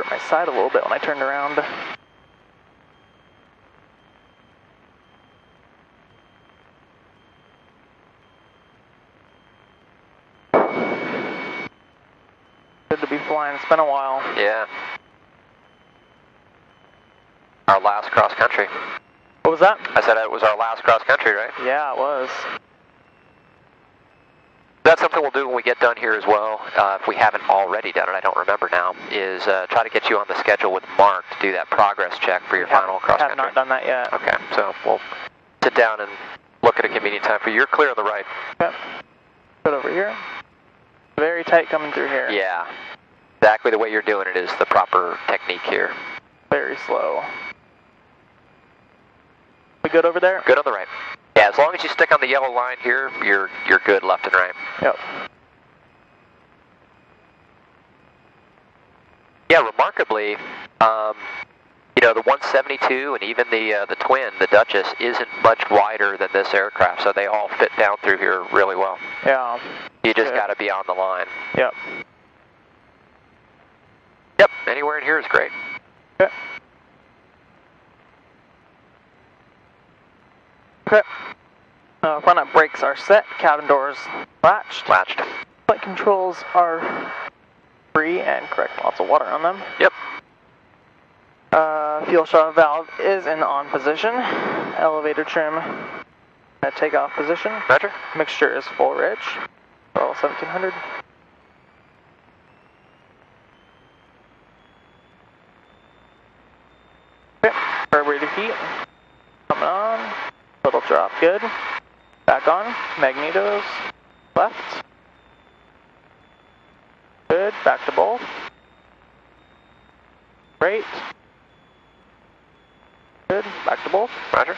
hurt my side a little bit when I turned around. Good to be flying. It's been a while. Yeah. Our last cross country. What was that? I said it was our last cross country, right? Yeah, it was. That's something we'll do when we get done here as well, if we haven't already done it, I don't remember now, is try to get you on the schedule with Mark to do that progress check for your final cross country. I have not done that yet. Okay, so we'll sit down and look at a convenient time for you. You're clear on the right. Okay. Put over here. Very tight coming through here. Yeah, exactly the way you're doing it is the proper technique here. Very slow. We good over there? Good on the right. Yeah, as long as you stick on the yellow line here, you're good left and right. Yep. Yeah, remarkably, you know, the 172 and even the twin, the Duchess, isn't much wider than this aircraft, so they all fit down through here really well. Yeah. You just got to be on the line. Yep. Yep, anywhere in here is great. Okay. Okay. Front up brakes are set, cabin doors latched. Latched. Flight controls are free and correct. Lots of water on them. Yep. Fuel shut valve is in on position. Elevator trim at takeoff position. Roger. Mixture is full rich. All 1700. Okay. Carburetor heat coming on. Little drop, good. Back on. Magnetos left. Good. Back to both. Great. Good. Back to both. Roger.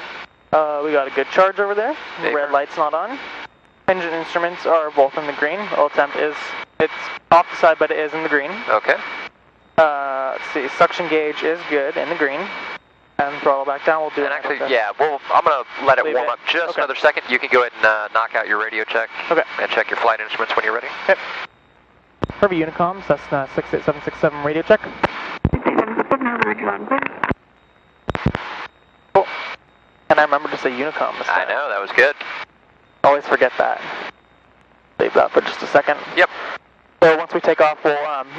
We got a good charge over there. The Paper. red light's not on. Engine instruments are both in the green. Oil temp it's off the side, but it is in the green. Okay. Let's see. Suction gauge is good in the green. And throttle back down. We'll do it. And actually, yeah, I'm going to let it warm up just Okay. another second. You can go ahead and knock out your radio check. Okay. And check your flight instruments when you're ready. Okay. Herbie Unicoms, that's 68767 radio check. Cool. And I remember to say Unicom this time. I know, that was good. Always forget that. Save that for just a second. Yep. So once we take off, we'll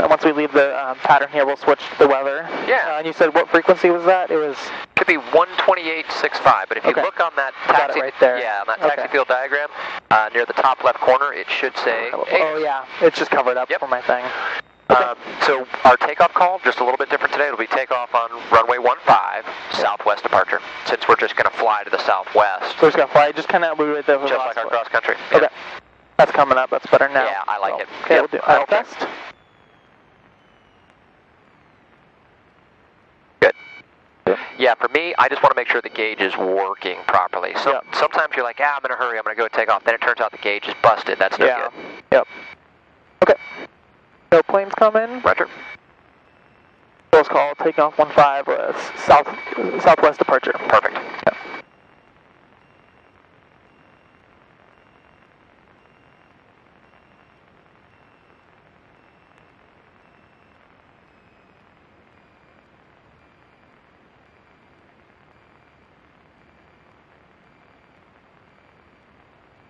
once we leave the pattern here, we'll switch to the weather. Yeah. And you said what frequency was that? It was. Could be 128.65, but if you Okay. look on that Got taxi, it right there. yeah, on that taxi Okay. field diagram, near the top left corner, it should say. Oh yeah, it's just covered up Yep. for my thing. Okay. So our takeoff call, just a little bit different today. It'll be takeoff on runway 15, southwest departure, since we're just going to fly to the southwest. So we're just gonna fly, just kind of right there. Just like our cross country. Okay. Yeah. That's coming up. That's better now. Yeah, I like it. Okay, Yep. we'll do idle Okay. test. Good. Yeah, for me, I just want to make sure the gauge is working properly. So Yep. sometimes you're like, I'm in a hurry, I'm going to go take off. Then it turns out the gauge is busted. That's no Yeah. good. Yep. Okay. No planes come in. Roger. Close call. Taking off 15. Southwest departure. Perfect. Yep.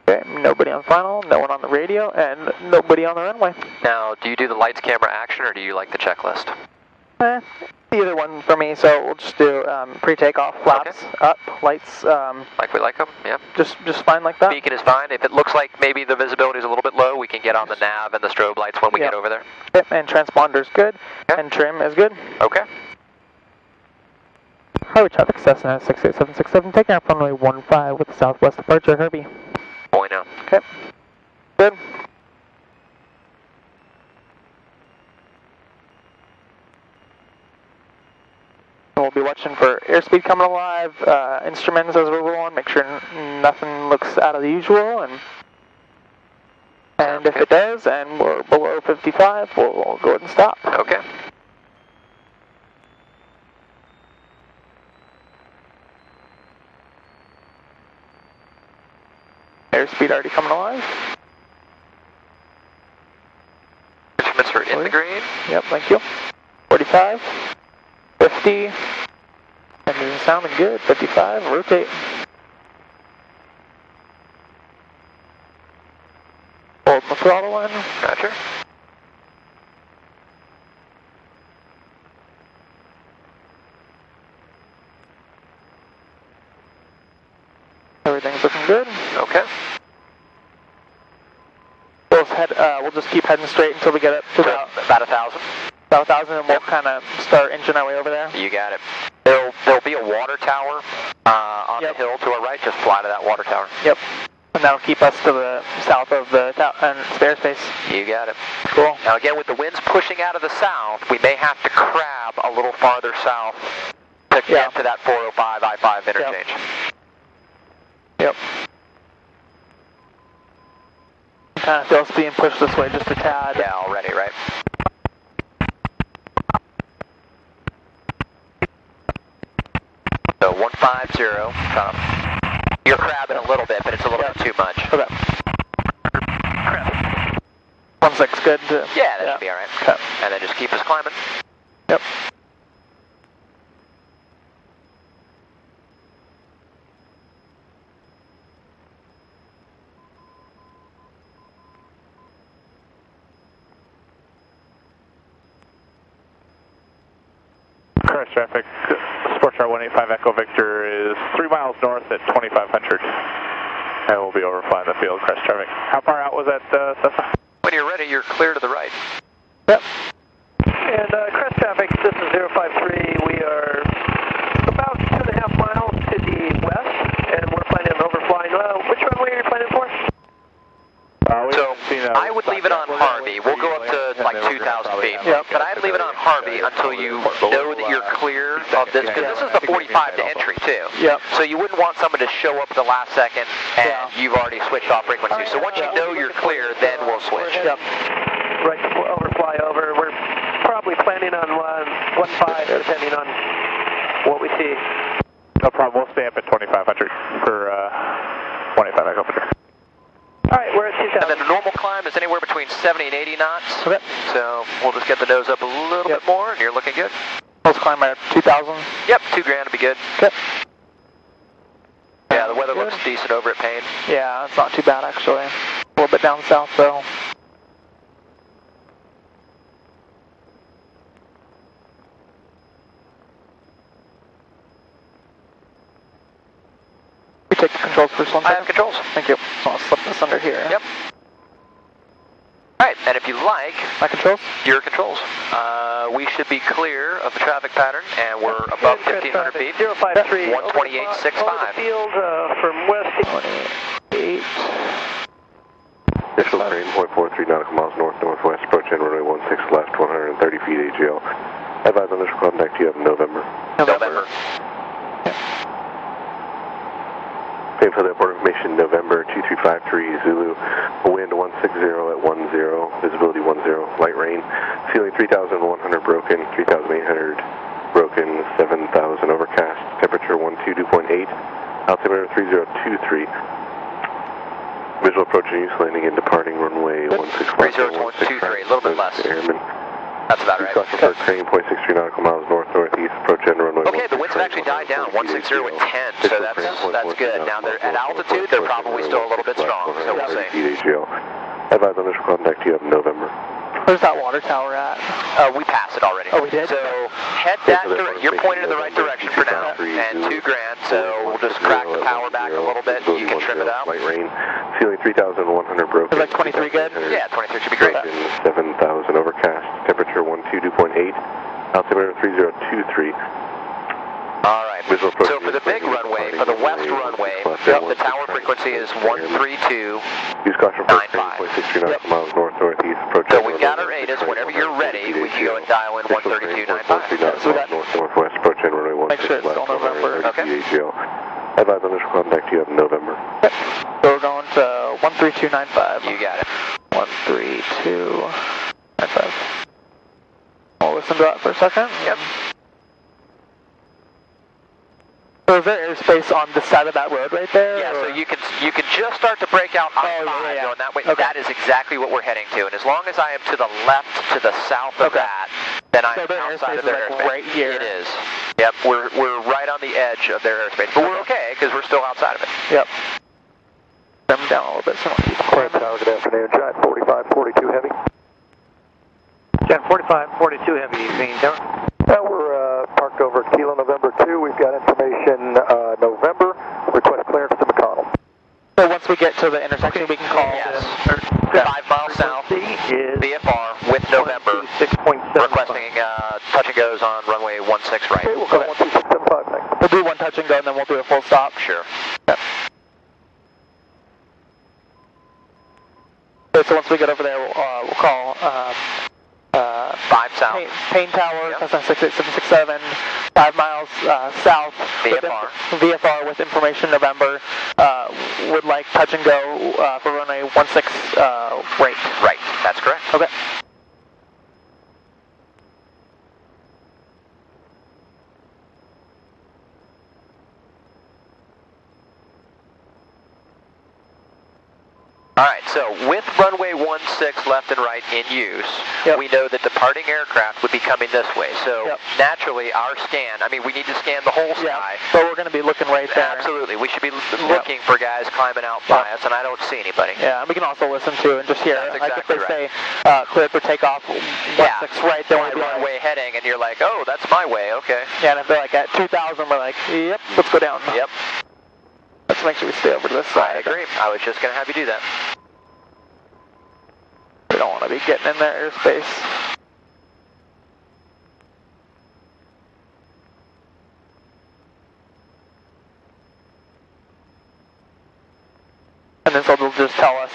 Okay, nobody on final, no one on the radio, and nobody on the runway. Now, do you do the lights, camera, action, or do you like the checklist? Either one for me, so we'll just do pre-takeoff, flaps, up, lights, Like we like them? Yeah. just fine like that. Beacon is fine. If it looks like maybe the visibility is a little bit low, we can get on the nav and the strobe lights when we Yeah. get over there. Yep, and transponder's good, Okay. and trim is good. Okay. Herbie traffic, Cessna 68767, taking off runway 15 with southwest departure, Herbie. Boy, no. Okay, good. We'll be watching for airspeed coming alive, instruments as we're rolling, make sure nothing looks out of the usual, and if it does, and we're below 55, we'll go ahead and stop. Okay. Airspeed already coming alive. Instruments are in the green. Yep, thank you. 45 45, 50, engine sounding good, 55, rotate. Hold the throttle in. Gotcha. Everything's looking good. Okay. We'll just keep heading straight until we get up to About 1,000. about 1,000, and we'll kind of start inching our way over there. You got it. There'll be a water tower on the hill to our right. Just fly to that water tower. Yep. And that'll keep us to the south of the spare space. You got it. Cool. Now again, with the winds pushing out of the south, we may have to crab a little farther south to get to that 405 I-5 interchange. Yep. Kind of feel us being pushed this way just a tad. Yeah, already, right? So 150, you're crabbing a little bit, but it's a little bit too much. Okay. 16 good? Yeah, that should be alright. Okay. And then just keep us climbing. Yep. Crash traffic, Sports Chart 185 Echo Victor is 3 miles north at 2500. And we'll be over flying the field, crash traffic. How far out was that, Cessna? When you're ready, you're clear to the right. Yep. And crash traffic, this is 053. We are about 2.5 miles to the west, and we're planning on overflying. Which runway are you planning for? So I would leave it on Harvey. We'll go up to like 2,000 feet. Yep. But I'd leave it on Harvey until you know that you're clear of this, because this is the 45 to entry too. Yep. So you wouldn't want someone to show up at the last second and you've already switched off frequency. So once you know you're clear, then we'll switch. Yep. Right, overfly over. We're probably planning on 1.5, depending on what we see. No problem, we'll stay up at 2500 for 185 Echo Victor. All right, we're at 2,000. And then the normal climb is anywhere between 70 and 80 knots. Okay. So we'll just get the nose up a little bit more and you're looking good. Let's climb at 2,000. Yep, $2,000 would be good. Okay. Yeah, the weather looks decent over at Paine. Yeah, it's not too bad actually. A little bit down south though. We take the controls first one. I have controls. Thank you. So I'll slip this under here. Yep. Alright, and if you like, My controls? your controls. We should be clear of the traffic pattern, and we're above 1,500 feet. 053. 128.65. Over the field from west. 28. Initial frame, 0.43 nautical miles north-northwest, approach in runway 16 left, 130 feet AGL. Advise on initial contact you have in November. November. Same for the airport information, November 2353 Zulu, wind 160 at 10, visibility 10, light rain, ceiling 3,100 broken, 3,800 broken, 7,000 overcast, temperature 122.8, altimeter 3023, visual approaching use, landing and departing runway 16 left, 30123, a little bit less. Airman. That's about right. Caution for crane, 0.63 nautical miles north-northeast, approach end runway. Okay, the winds have actually died down, 160 at 10, so that's good. Now, they're at altitude, they're probably still a little bit strong, so we'll see. Advise on initial contact you have in November. Where's that water tower at? We passed it already. Oh, we did? So head that direction. You're pointed in the right direction for now, and $2,000. So we'll just crack the power back a little bit. You can trim it out. Light rain, ceiling 3,100 broken. Is like 23 good? Yeah, 23 should be great. 7,000 overcast. Temperature 122.8. Altimeter 3023. All right. So for the big runway, for the west runway, the tower frequency is 132. Use caution for crane, 0.63 nautical miles north-northeast. Approach. So we've got our ATIS. Whenever you're ready, we can go and dial in 132.95. So we got northwest, approach in runway 16 Make sure it's still November. Okay. Advise on initial contact you have in November. Yep. So we're going to 13295. You got it. 13295. We'll listen to that for a second. Yep. So is there airspace on the side of that road right there? Yeah, or? so you can just start to break out I-5 yeah. going that way. Okay. That is exactly what we're heading to. And as long as I am to the left, to the south of that, then I'm outside of their airspace. Right here. It is. Yep, we're right on the edge of their airspace. But we're okay, because we're still outside of it. Yep. Them down a little bit. So Clear tower, good afternoon. Giant 4542 heavy. Giant 4542 heavy, Paine Tower. We're parked over at Kilo November 2. We've got information November. Request clearance to McConnell. So once we get to the intersection, we can call. Yes. 5 miles south, VFR with November. 6.7. Requesting touch and goes on runway 16 right. Okay, we'll call 12675 next. We'll do one touch and go, and then we'll do a full stop. Sure. Yep. Okay, so once we get over there, we'll call 5 south. Paine Tower, Yep. Cessna 68767, 5 miles south. VFR. VFR with information November. Would like touch and go for runway 16 right. Right, that's correct. Okay. All right, so with runway 16 left and right in use, we know that departing aircraft would be coming this way. So naturally, our scan, I mean, we need to scan the whole sky. So we're going to be looking right there. Absolutely. We should be looking for guys climbing out by us, and I don't see anybody. Yeah, and we can also listen to and just hear. That's like exactly if they say cleared for takeoff, 16 right, then we'll be runway heading, and you're like, oh, that's my way, okay. Yeah, and if they're like at 2,000, we're like, yep, let's go down. Yep. Let's make sure we stay over to this side. I agree. I was just going to have you do that. We don't want to be getting in their airspace. And then so they'll just tell us.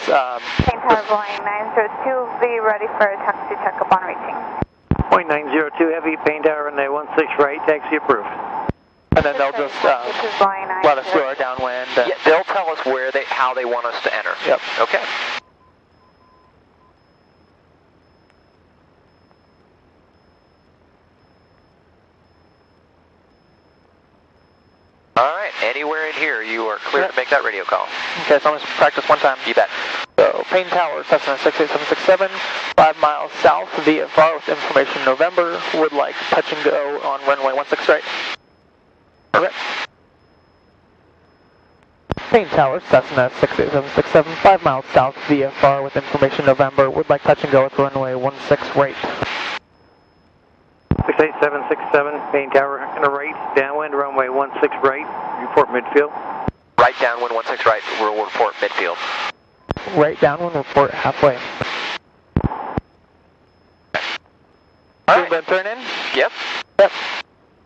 Paine Tower Boeing 902, be ready for a taxi checkup on reaching. Point 902 heavy, Paine Tower, runway 16 right, taxi approved. And then they'll just let us do our downwind. Yeah, they'll tell us how they want us to enter. Yep. Okay. All right, anywhere in here, you are clear to make that radio call. Okay, so I'm going to practice one time. You bet. So, Paine Tower, Cessna 68767, 5 miles south, VFR with information November, would like touch and go on runway 16 right. Okay. Paine Tower, Cessna 68767, 5 miles south, VFR with information November, would like touch and go with runway 16 right. 68767, Paine Tower, and a right, downwind, runway 16 right, report midfield. Right downwind, 16 right, we'll report midfield. Right downwind, report halfway. All right. Then turn in? Yep. Yep.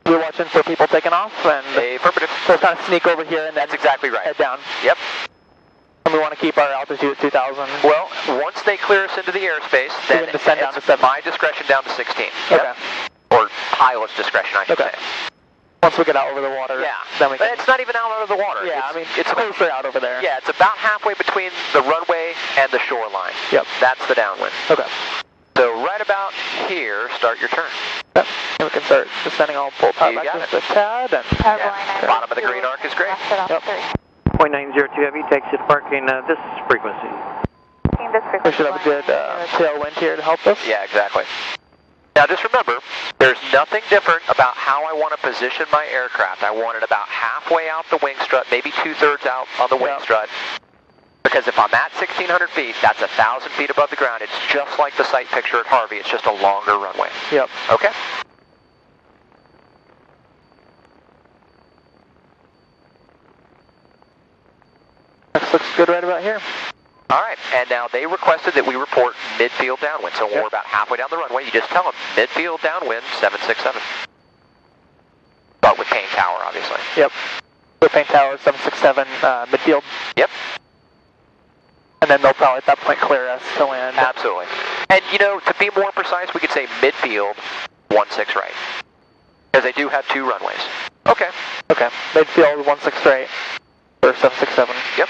We're watching for people taking off, and affirmative. So kind of sneak over here and then that's exactly right. Head down. Yep. And we want to keep our altitude at 2,000. Well, once they clear us into the airspace, then descend down to 7. My discretion down to 16. Okay. Yep. Or pilot's discretion, I should say. Once we get out over the water, then we can... But it's not even out over the water. Yeah, it's closer out over there. Yeah, it's about halfway between the runway and the shoreline. Yep. That's the downwind. Okay. So right about here, start your turn. Yep. And we can start descending all full power back just a tad. And bottom of the green arc is great. Yep. Point 902 heavy, taxi to parking this frequency. We should have a good tailwind here to help us. Yeah, exactly. Now just remember, there's nothing different about how I want to position my aircraft. I want it about halfway out the wing strut, maybe 2/3 out on the wing strut. Because if I'm at 1,600 feet, that's 1,000 feet above the ground. It's just like the sight picture at Harvey. It's just a longer runway. Yep. Okay? This looks good right about here. All right, and now they requested that we report midfield downwind. So when we're about halfway down the runway, you just tell them midfield downwind 767. Start with Paine Tower, obviously. Yep. With Paine Tower 767 midfield. Yep. And then they'll probably at that point clear us to land. Absolutely. And you know, to be more precise, we could say midfield 16 right. Because they do have 2 runways. Okay. Okay. Midfield 16 right. Or 767. Yep.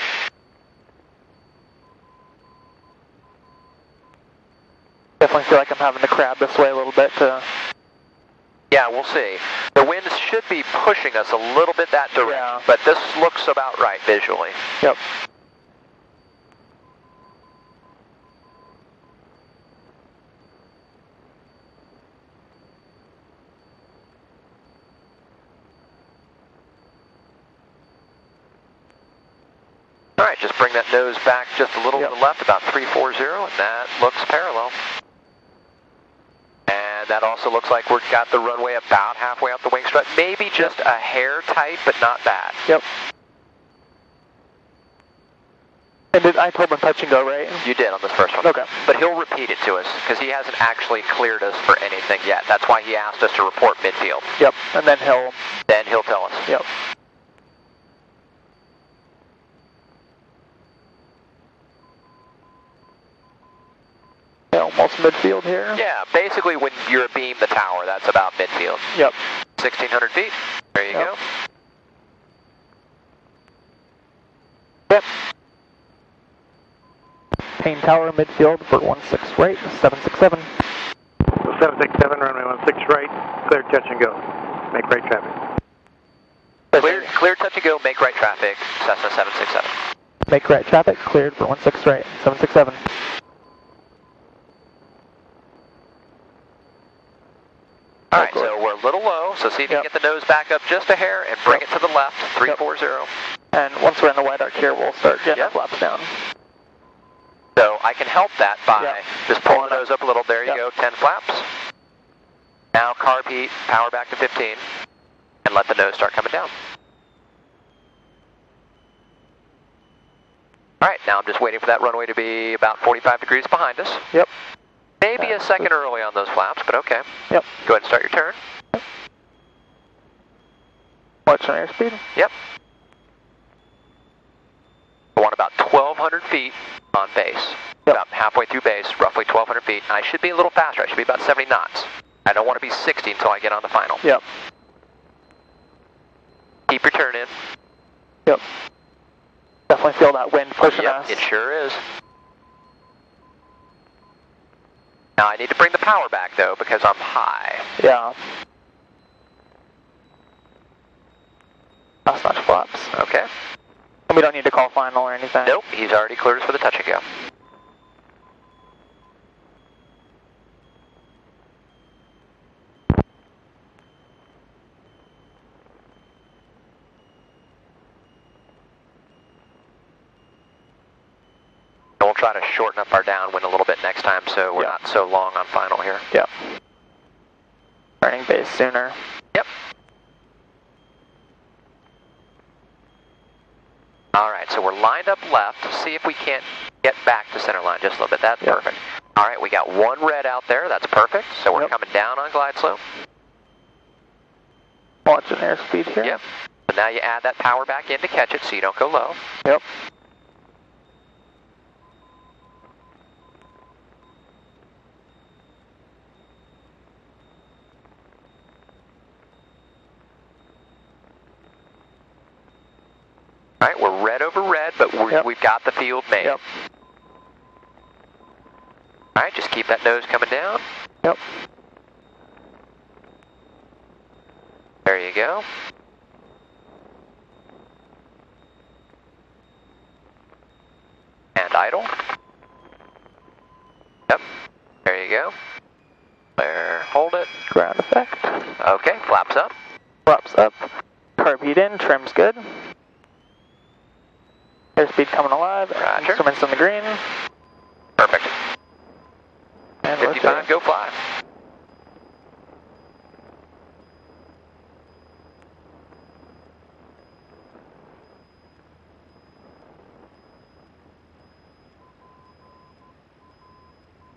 Definitely feel like I'm having to crab this way a little bit to Yeah, we'll see. The winds should be pushing us a little bit that direction, but this looks about right visually. Yep. All right, just bring that nose back just a little to the left, about 340, and that looks parallel. And that also looks like we've got the runway about halfway up the wing strut. Maybe just a hair tight, but not bad. Yep. And I told him touch and go, right? You did on this first one. Okay. But he'll repeat it to us, because he hasn't actually cleared us for anything yet. That's why he asked us to report midfield. Yep, and then he'll tell us. Yep. Almost midfield here. Yeah, basically when you're abeam the tower, that's about midfield. Yep. 1,600 feet. There you go. Yep. Paine Tower midfield for 16 right, 767. 767, runway 16 right, clear touch and go. Make right traffic. Clear touch and go, make right traffic, Cessna 767. Make right traffic, cleared for 16 right, 767. All right, so we're a little low, so see if you can get the nose back up just a hair and bring it to the left, 340. And once we're in the white arc here, we'll start getting our flaps down. So I can help that by just pulling the nose up a little. There you go, 10 flaps. Now carb heat, power back to 15, and let the nose start coming down. All right, now I'm just waiting for that runway to be about 45 degrees behind us. Yep. Maybe a second early on those flaps, but okay. Yep. Go ahead and start your turn. Yep. Watch on airspeed. Yep. I want about 1,200 feet on base. Yep. About halfway through base, roughly 1,200 feet. I should be a little faster. I should be about 70 knots. I don't want to be 60 until I get on the final. Yep. Keep your turn in. Yep. Definitely feel that wind pushing us. It sure is. Now I need to bring the power back though because I'm high. Yeah. That's not flaps. Okay. And we don't need to call final or anything. Nope, he's already cleared us for the touch and go. We'll try to shorten up our downwind a little bit next time so we're not so long on final here. Yep. Turning base sooner. Yep. All right, so we're lined up left. See if we can't get back to center line just a little bit. That's perfect. All right, we got one red out there. That's perfect. So we're coming down on glide slope. Watching airspeed here. Yep. So now you add that power back in to catch it so you don't go low. Yep. All right, we're red over red, but we've got the field made. Yep. All right, just keep that nose coming down. Yep. There you go. And idle. Yep. There you go. There, hold it. Ground effect. Okay, flaps up. Flaps up. Carb heat in, trim's good. Airspeed coming alive. Roger. Instruments in the green. Perfect. And 55, go fly.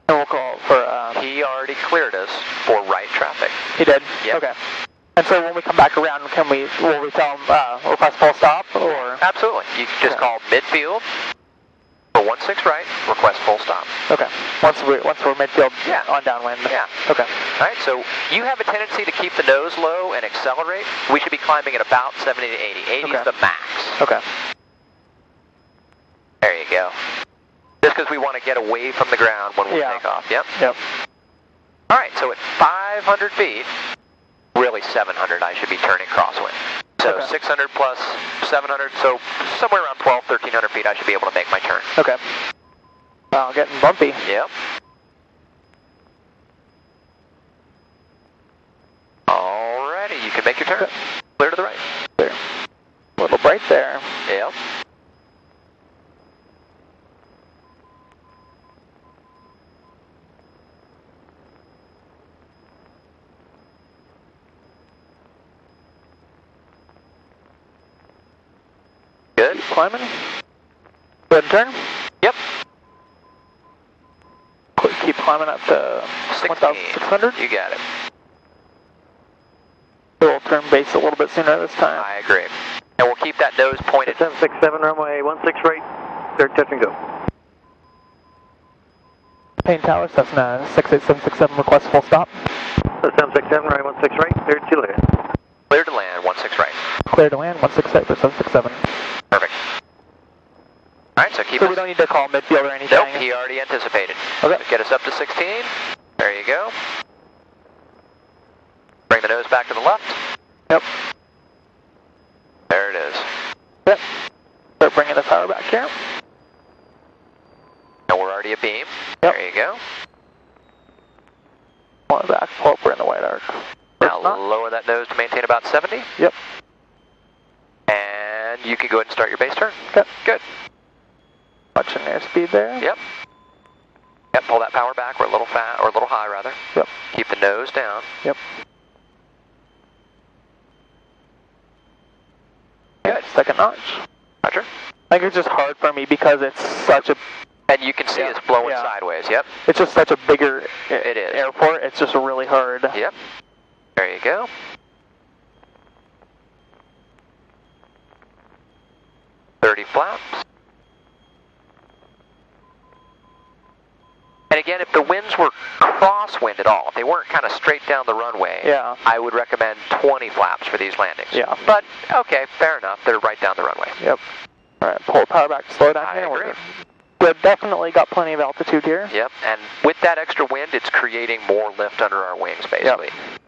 And we'll call for, He already cleared us for right traffic. He did? Yep. Okay. And so when we come back around, will we tell him, request full stop, or? Absolutely. You can just call midfield for 16 right, request full stop. Okay. Once we're midfield on downwind. Yeah. Okay. All right, so you have a tendency to keep the nose low and accelerate. We should be climbing at about 70 to 80. 80 is the max. Okay. There you go. Just because we want to get away from the ground when we take off. Yep. Yep. All right, so at 500 feet, runway 700, I should be turning crosswind. So Okay. 600 plus 700, so somewhere around 1,300 feet I should be able to make my turn. Okay. Wow, getting bumpy. Yep. Alrighty, you can make your turn. Okay. Clear to the right. There. A little bright there. Yep. Good. Climbing. Go ahead and turn. Yep. Keep climbing up to 1,600. You got it. We'll turn base a little bit sooner this time. I agree. And we'll keep that nose pointed. 767, runway 16 right, clear, touch and go. Paine Tower, Cessna 68767, request full stop. 767, runway 16 right, clear to land. Clear to land, 16 right. Clear to land, 168 for 767. Perfect. Alright, so keep So us... we don't need to call midfield or anything? Nope, he already anticipated. Okay. Get us up to 16. There you go. Bring the nose back to the left. Yep. There it is. Yep. Start bringing the power back here. And we're already abeam. Yep. There you go. Pull it back, pull up, we're in the white arc. Now lower that nose to maintain about 70. Yep. And you can go ahead and start your base turn. Okay. Good. Watching airspeed there. Yep. Yep, pull that power back. We're a little fat, or a little high rather. Yep. Keep the nose down. Yep. Good. Second notch. Roger. I think it's just hard for me because it's such a, And you can see it's blowing Yeah. sideways. Yep. it's just such a bigger It is. airport. It's just really hard. Yep. There you go. .30 flaps. And again, if the winds were crosswind at all, if they weren't kind of straight down the runway, Yeah. I would recommend 20 flaps for these landings. Yeah. But, okay, fair enough. They're right down the runway. Yep. All right, pull the power back, slow down I here. agree. We've definitely got plenty of altitude here. Yep, and with that extra wind, it's creating more lift under our wings, basically. Yep.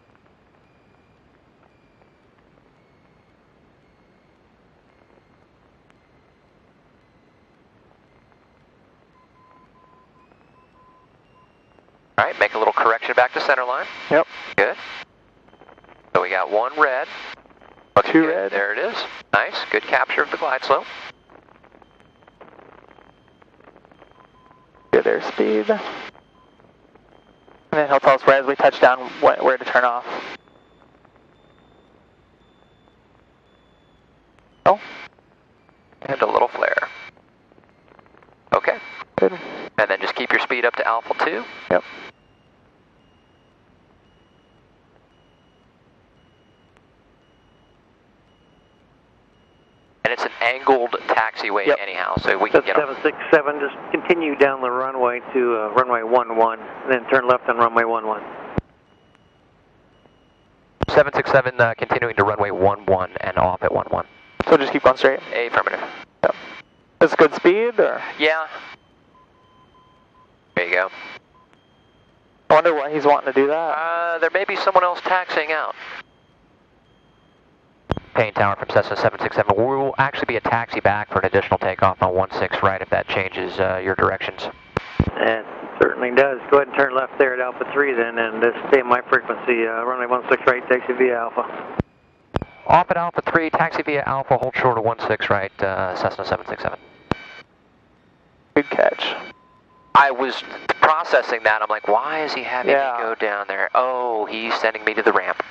All right, make a little correction back to center line. Yep. Good. So we got one red. Looking Two good. red. There it is. Nice. Good capture of the glide slope. Good airspeed. And then he'll tell us right as we touch down where to turn off. Oh. And a little flare. Okay. Good. And then just keep your speed up to Alpha 2. Yep. And it's an angled taxiway Yep. anyhow, so we can get on. 767, just continue down the runway to runway 11, then turn left on runway 11. 767 continuing to runway 11 and off at 11. So just keep going straight. Affirmative. Yep. Is it good speed or? Yeah. There you go. I wonder why he's wanting to do that. There may be someone else taxiing out. Paine Tower from Cessna 767. We will actually be a taxi back for an additional takeoff on 16 right if that changes your directions. It certainly does. Go ahead and turn left there at Alpha 3 then, and stay in my frequency, runway 16 right, taxi via Alpha. Off at Alpha 3, taxi via Alpha, hold short of 16 right, Cessna 767. Good catch. I was processing that. I'm like, why is he having me Yeah. go down there? Oh, he's sending me to the ramp.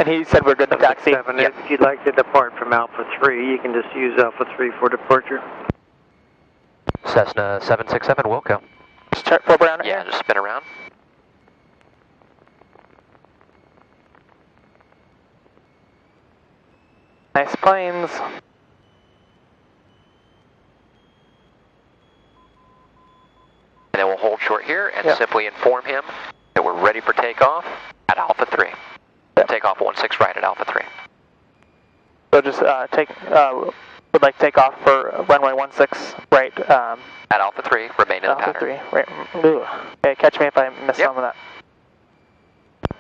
And he said we're good to taxi. 767, Yep. if you'd like to depart from Alpha 3, you can just use Alpha 3 for departure. Cessna 767, Wilco. Just check flip around Yeah, here. just spin around. Nice planes. And then we'll hold short here and Yep. simply inform him that we're ready for takeoff at Alpha 3. Yep. Takeoff 16 right at Alpha 3. So just would like to take off for runway 16 right. At Alpha 3, remain in the Alpha pattern. 3. Right. Ooh. Okay, catch me if I miss Yep. some of that.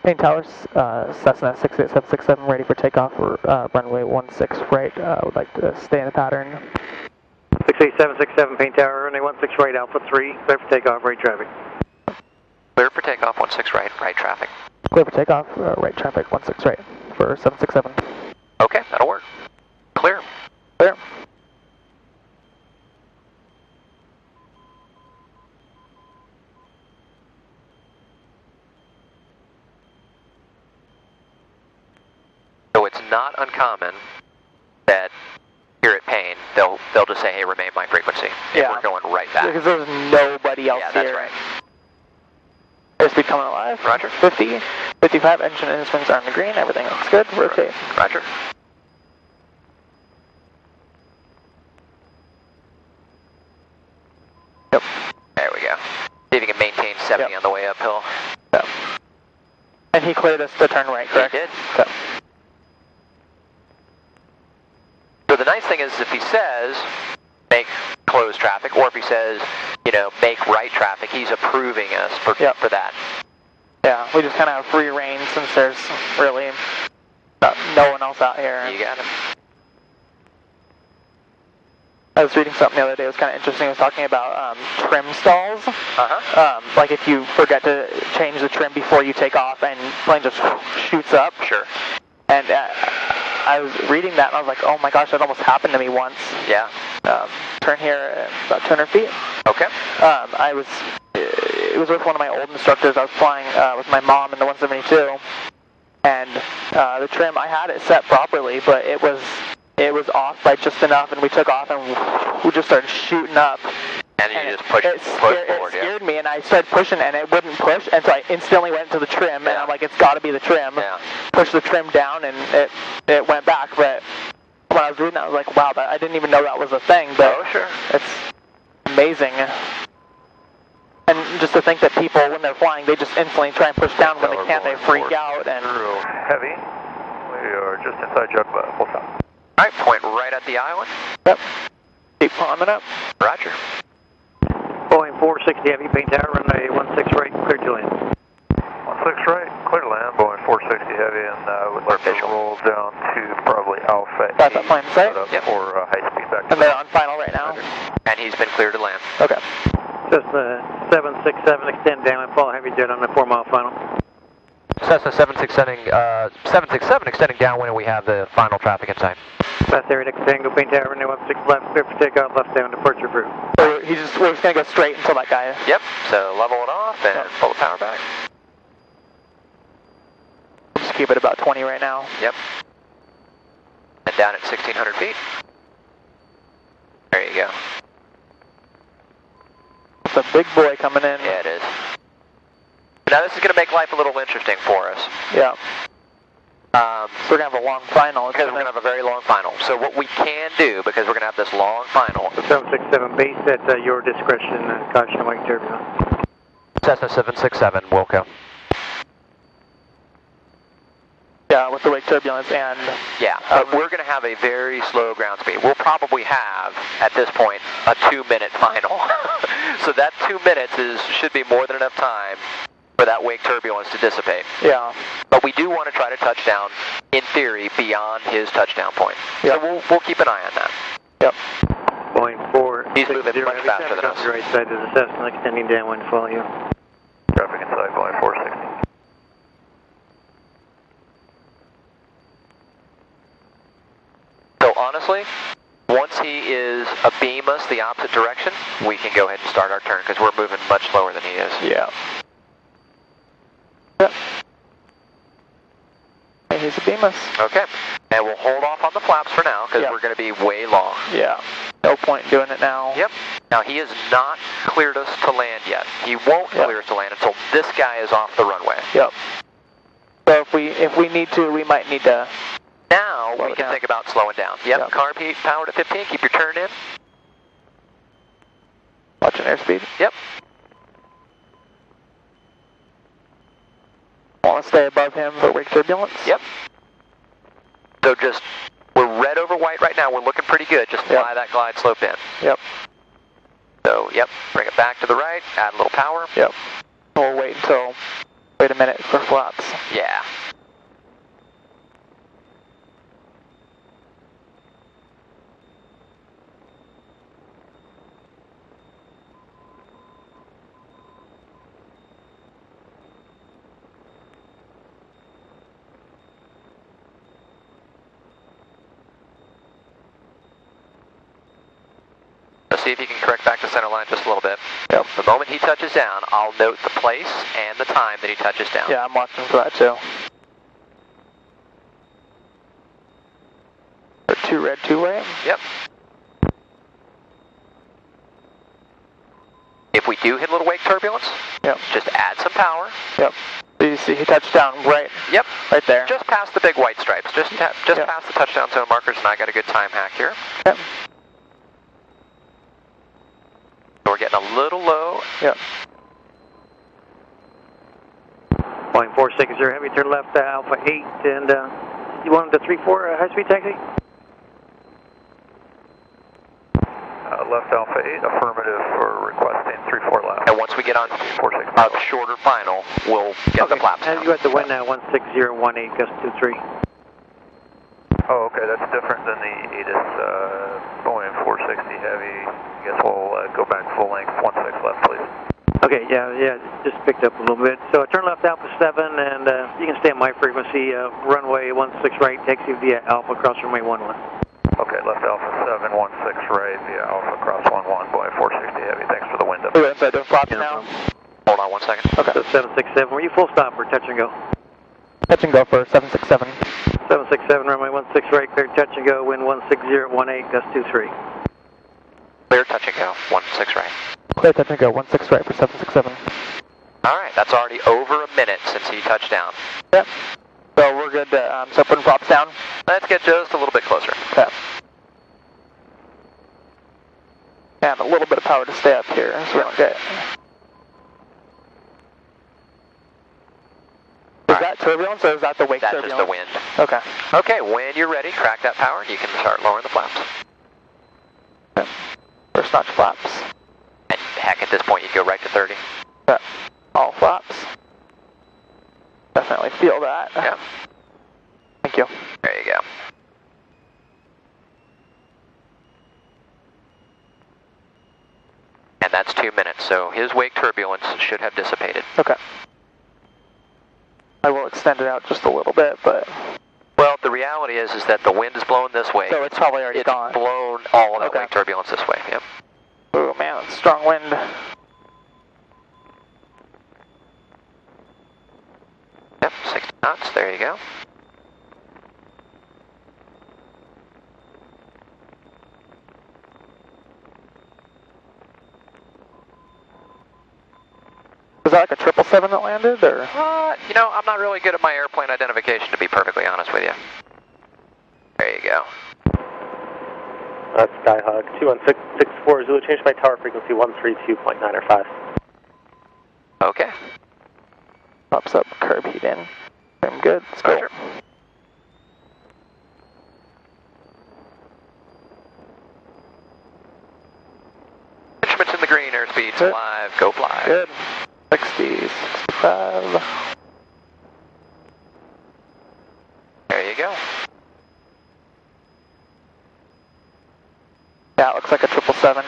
Paine Towers, Cessna 68767, ready for takeoff for runway 16 right. Would like to stay in the pattern. 68767 Paine Tower, runway 16 right, Alpha 3, clear for takeoff, right traffic. Clear for takeoff, 16 right traffic. Clear for takeoff, right traffic, 16 right for 767. Okay, that'll work. Clear. Clear. So it's not uncommon that here at Paine, they'll just say, hey, remain my frequency. Yeah. And we're going right back. Because there's nobody else here. here. Yeah, that's right. Airspeed coming alive. Roger. 50, 55, engine instruments are on the green. Everything looks good. Rotate. Roger. Yep. There we go. See if you can maintain 70 on the way uphill. Yep. And he cleared us to turn right, correct? He did. Yep. So the nice thing is if he says, make closed traffic, or if he says, you know, make right traffic, he's approving us for that. Yeah, we just kind of have free reign since there's really no one else out here. You got it. I was reading something the other day. It was kind of interesting. It was talking about trim stalls. Like if you forget to change the trim before you take off and plane just shoots up. Sure. And I was reading that and I was like, oh my gosh, that almost happened to me once. Yeah. Turn here about 200 feet. Okay. It was with one of my old instructors. I was flying with my mom in the 172. And the trim, I had it set properly, but it was off by just enough, and we took off and we just started shooting up. And you just pushed forward, it scared me, and I started pushing, and it wouldn't push, and so I instantly went into the trim, and I'm like, it's got to be the trim. Yeah. Pushed the trim down, and it went back, but when I was reading that, I was like, wow, I didn't even know that was a thing, but sure. It's amazing. And just to think that people, when they're flying, they just instantly try and push down. When they can't, they freak out. And Heavy, we are just inside Jug Butt, full stop. All right, point right at the island. Yep. Keep climbing up. Roger. Boeing 460 Heavy, Paine Tower, runway 16 right, clear to land. 16 right, clear to land, Boeing 460 Heavy, and would like to roll down to probably Alpha 8. That's that plane sight? Yep. For high speed back. And they're on final right now? And he's been cleared to land. Okay. Cessna 767, extend down and fall heavy jet on the 4 mile final. Cessna 767 extending downwind, and we have the final traffic in sight. Left area, Tango, Paine Tower, runway 16 left, clear for takeoff, left down, departure approved. So we're just going to go straight until that guy. Yep, so level it off and pull the power back. Just keep it about 20 right now. Yep. And down at 1,600 feet. There you go. It's a big boy coming in. Yeah, it is. Now this is going to make life a little interesting for us. Yeah. So we're going to have a long final. Because we're going to have a very long final. So what we can do, because we're going to have this long final. 767 base at your discretion, caution wake turbulence. Cessna 767, Wilco. Yeah, with the wake turbulence and... Yeah, but we're going to have a very slow ground speed. We'll probably have, at this point, a 2-minute final. So that 2 minutes should be more than enough time for that wake turbulence to dissipate. Yeah. But we do want to try to touch down, in theory, beyond his touchdown point. Yep. So we'll keep an eye on that. Yep. Boeing 460. He's moving much faster than us. Right side of the Cessna, extending downwind, follow you. Traffic inside, Boeing 460. So honestly, once he is abeam us the opposite direction, we can go ahead and start our turn because we're moving much slower than he is. Yeah. Yep. And he's a beam us. Okay. And we'll hold off on the flaps for now because we're going to be way long. Yeah. No point in doing it now. Yep. Now he has not cleared us to land yet. He won't clear us to land until this guy is off the runway. Yep. So if we need to, we might need to... Now we can think about slowing down. Yep. Carb heat powered at 15. Keep your turn in. Watching airspeed. Yep. Want to stay above him for wake turbulence? Yep. So just, we're red over white right now. We're looking pretty good. Just fly that glide slope in. Yep. So, bring it back to the right. Add a little power. Yep. We'll wait until Wait a minute for flaps. Yeah. Let's see if you can correct back to center line just a little bit. Yep. The moment he touches down, I'll note the place and the time that he touches down. Yeah, I'm watching for that too. 2 red, 2 white? Yep. If we do hit a little wake turbulence, yep, just add some power. Yep. You see he touched down right, yep, right there. Just past the big white stripes. Just yep, past the touchdown zone markers, and I got a good time hack here. Yep. So we're getting a little low. Yep. Boeing 460 Heavy, turn left Alpha 8, and you wanted the 3-4 high-speed taxi? Left Alpha 8, affirmative for requesting 3-4 left. And once we get on a shorter final, we'll get the flaps down. And you got the wind now, 16018, gust 23. Oh, okay, that's different than the ATIS Boeing 460 Heavy. I guess we'll go back full length, 16 left, please. Okay, yeah, just picked up a little bit. So turn left Alpha 7, and you can stay on my frequency, runway 16 right, taxi via Alpha, cross runway 11. Okay, left Alpha 7, 16 right via Alpha, cross 11, Boeing 460 Heavy. Thanks for the wind up. Okay, so doing flaps now. Hold on 1 second. Okay. So 767, were you full stop or touch and go? Touch and go for 767. 767, runway 16 right, clear touch and go, wind 16018, gust 23. Clear touch and go, 16 right. Clear touch and go, 16 right for 767. Alright, that's already over a minute since he touched down. Yep. So we're good to start putting props down? Let's get just a little bit closer. Okay. And a little bit of power to stay up here so we don't get... Is that turbulence or is that the wake turbulence? That's just the wind. Okay. Okay, when you're ready, crack that power and you can start lowering the flaps. Okay. First notch flaps. And heck, at this point you go right to 30. Okay. All flaps. Definitely feel that. Yeah. Thank you. There you go. And that's 2 minutes, so his wake turbulence should have dissipated. Okay. I will extend it out just a little bit, but... Well, the reality is that the wind is blowing this way. So it's probably already gone. It's blown all of that Okay. wake turbulence this way, yep. Oh man, it's strong wind. Yep, 60 knots, there you go. Was that like a 777 that landed, or? You know, I'm not really good at my airplane identification, to be perfectly honest with you. There you go. Skyhawk 21664 Zulu, change my tower frequency 132.9 or 5. Okay. Pops up, curb heat in. I'm good, let's go. Sure. Instruments in the green, airspeed's Good. live, go fly. Good. 60, 65. There you go. Yeah, it looks like a 777.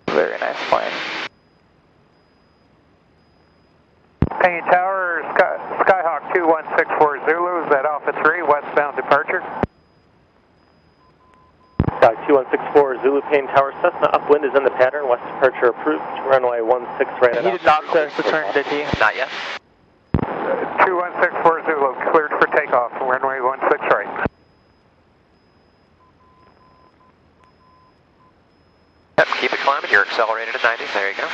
Very nice plane. Paine Tower, Skyhawk 2164 Zulu, is that Alpha 3, westbound departure? Sky 2164 Zulu, Paine Tower, Cessna upwind is in the pattern, west departure approved, runway 16 right. He did not clear us to turn, did he? Not yet. 2164 Zulu, cleared for takeoff, runway 16 right. Yep, keep it climbing, you're accelerated at 90, there you go.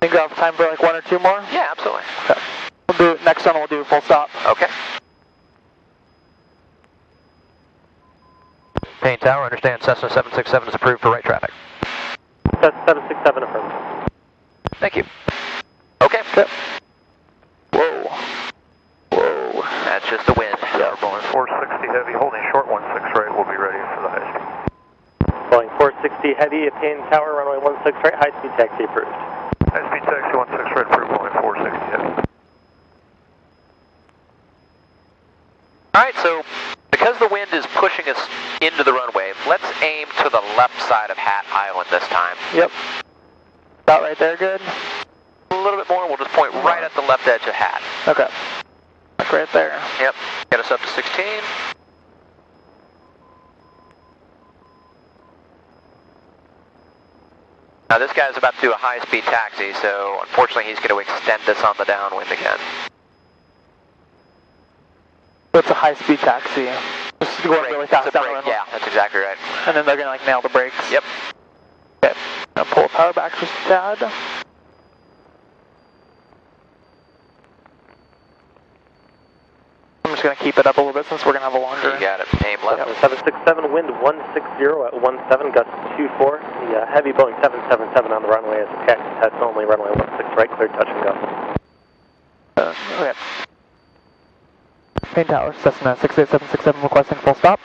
Think we'll have time for like 1 or 2 more? Yeah, absolutely. Okay. We'll do, next one we'll do full stop. Okay. Paine Tower, understand Cessna 767 is approved for right traffic. Cessna 767 affirmative. Thank you. Okay. Yep. Whoa. Whoa. That's just the wind. Yeah, Boeing 460 Heavy, holding short 16 right, we'll be ready for the high speed. Boeing 460 Heavy, Paine Tower, runway 16 right, high-speed taxi approved. High-speed taxi 16 right, approved, Boeing 460 Heavy. Alright, so because the wind is pushing us into the runway, let's aim to the left side of Hat Island this time. Yep. About right there, good? A little bit more, we'll just point right at the left edge of Hat. Okay. Like right there. Yep, get us up to 16. Now this guy's about to do a high-speed taxi, so unfortunately he's going to extend us on the downwind again. It's a high-speed taxi. Just going really fast down the runway. Yeah, that's exactly right. And then they're going to like nail the brakes. Yep. Okay. Gonna pull the power back just a tad. I'm just going to keep it up a little bit since we're going to have a longer... You got it. Aim left. 767, wind 160 at 17, gust 24. The heavy Boeing 777 on the runway is a taxi test only, runway 16 right, clear touch and go. Okay. Paine Tower, Cessna 68767 requesting full stop.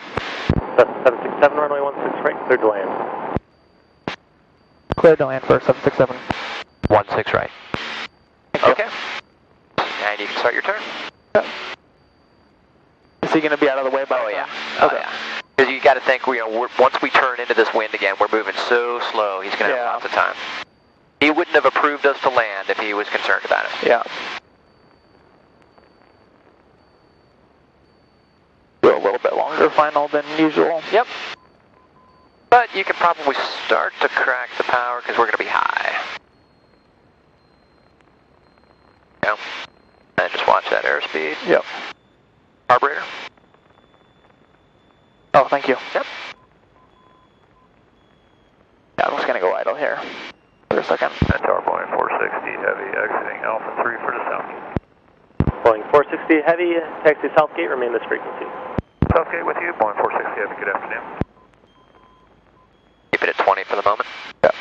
Cessna 767, runway 16 right, clear to land. Clear to land for 767. 16 right. Okay. And you can start your turn. Yeah. Is he going to be out of the way by Oh, yeah. Okay. Oh, yeah. Because you got to think, once we turn into this wind again, we're moving so slow, he's going to have lots of time. He wouldn't have approved us to land if he was concerned about it. Yeah. Do a little bit longer final than usual. Yep. But you can probably start to crack the power because we're going to be high. Yeah. And just watch that airspeed. Yep. Carburetor. Oh, thank you. Yep. Yeah, I'm just going to go idle here for a second. That's our Boeing 460 Heavy exiting Alpha 3 for the Southgate. Boeing 460 Heavy, taxi Southgate, remain this frequency. Southgate with you, Boeing 460 Heavy, good afternoon. Keep it at 20 for the moment. Yeah.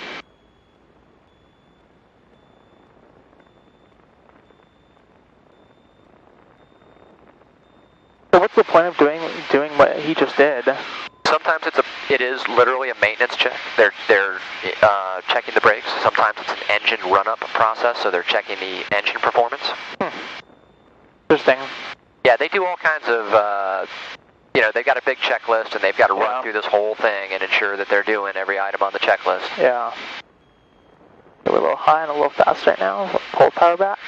So what's the point of doing what he just did? Sometimes it is literally a maintenance check. They're checking the brakes. Sometimes it's an engine run-up process, so they're checking the engine performance. Interesting. Yeah, they do all kinds of, they've got a big checklist, and they've got to run through this whole thing and ensure that they're doing every item on the checklist. Yeah. We're a little high and a little fast right now. Pull power back.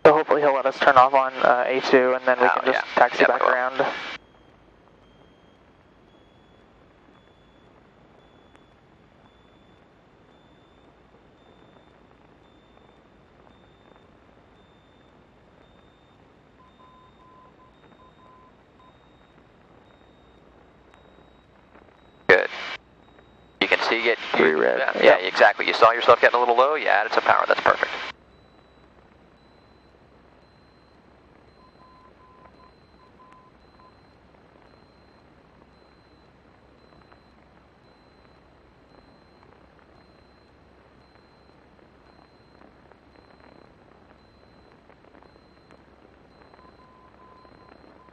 So hopefully he'll let us turn off on A2, and then we can just taxi back around. Good. You can see it. 3 red. Yeah, exactly. You saw yourself getting a little low, you added some power. That's perfect.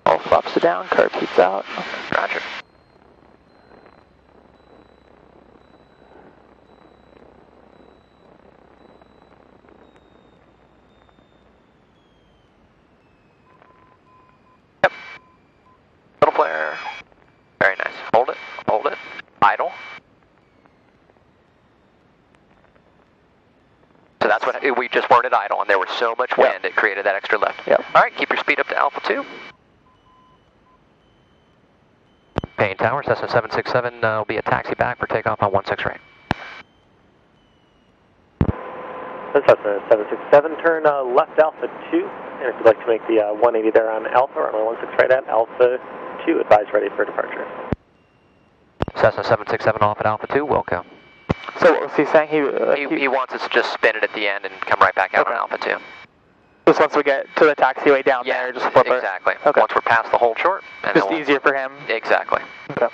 All flops are down, curve heats out. Roger. Yep. Little flare. Very nice. Hold it. Hold it. Idle. So that's what we just weren't at idle, and there was so much wind it created that extra lift. Yep. All right, keep your speed up to Alpha 2. Paine Tower, Cessna 767 will be a taxi back for takeoff on 16 right. Cessna 767, turn left Alpha 2, and if you'd like to make the 180 there on Alpha, runway 16 right at Alpha 2, advise ready for departure. Cessna 767 off at Alpha 2, welcome. So what was he saying? He wants us to just spin it at the end and come right back out on Alpha 2. Just once we get to the taxiway down there, just flip it? Exactly. Okay. Once we're past the hold short. And just easier for him? Exactly. Okay.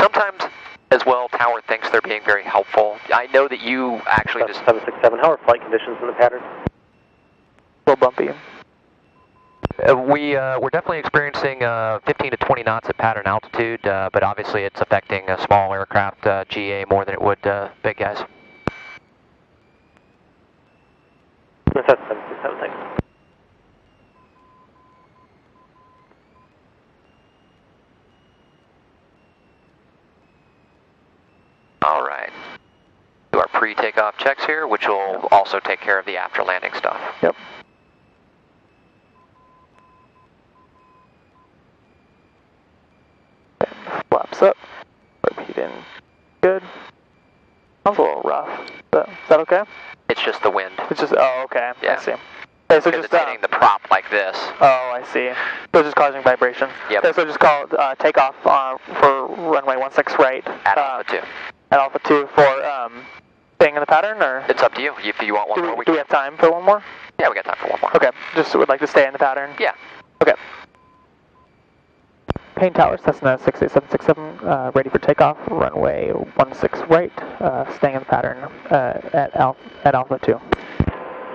Sometimes, as well, Tower thinks they're being very helpful. I know that you actually just... 767, how are flight conditions in the pattern? A little bumpy. We're definitely experiencing 15 to 20 knots at pattern altitude, but obviously it's affecting small aircraft GA more than it would big guys. That's 767, thanks. All right. Do our pre-takeoff checks here, which will also take care of the after landing stuff. Yep. Flaps up. Repeat in. Good. Sounds a little rough, but is that okay? It's just the wind. It's just, oh, okay. Yeah. I see. Okay, so Because just it's hitting the prop like this. Oh, I see. So it's just causing vibration. Yep. Okay, so just call takeoff for runway 16 right. At Alpha 2. At Alpha 2 for staying in the pattern, or? It's up to you. If you want one more, Do we have time for one more? Yeah, we got time for one more. Okay, just would like to stay in the pattern? Yeah. Okay. Paine Tower, Cessna 68767, ready for takeoff, runway 16 right, staying in the pattern at Alpha 2.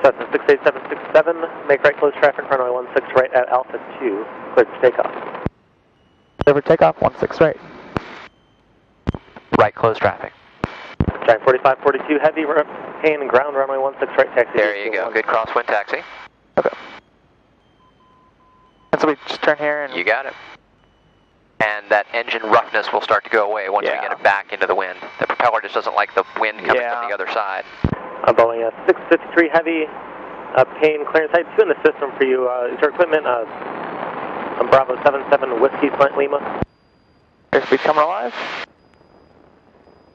Cessna 68767, make right close traffic, runway 16 right at Alpha 2, cleared for takeoff. Clear for takeoff, 16 right. Right close traffic. Giant 4542 heavy, Paine and ground, runway 16 right, taxi. There you go, good crosswind taxi. Okay. And so we just turn here and... You got it. And that engine roughness will start to go away once we get it back into the wind. The propeller just doesn't like the wind coming from the other side. Boeing 653 heavy, Paine clearance type 2 in the system for you. Is your equipment Bravo 77 Whiskey Lima? Airspeed coming alive.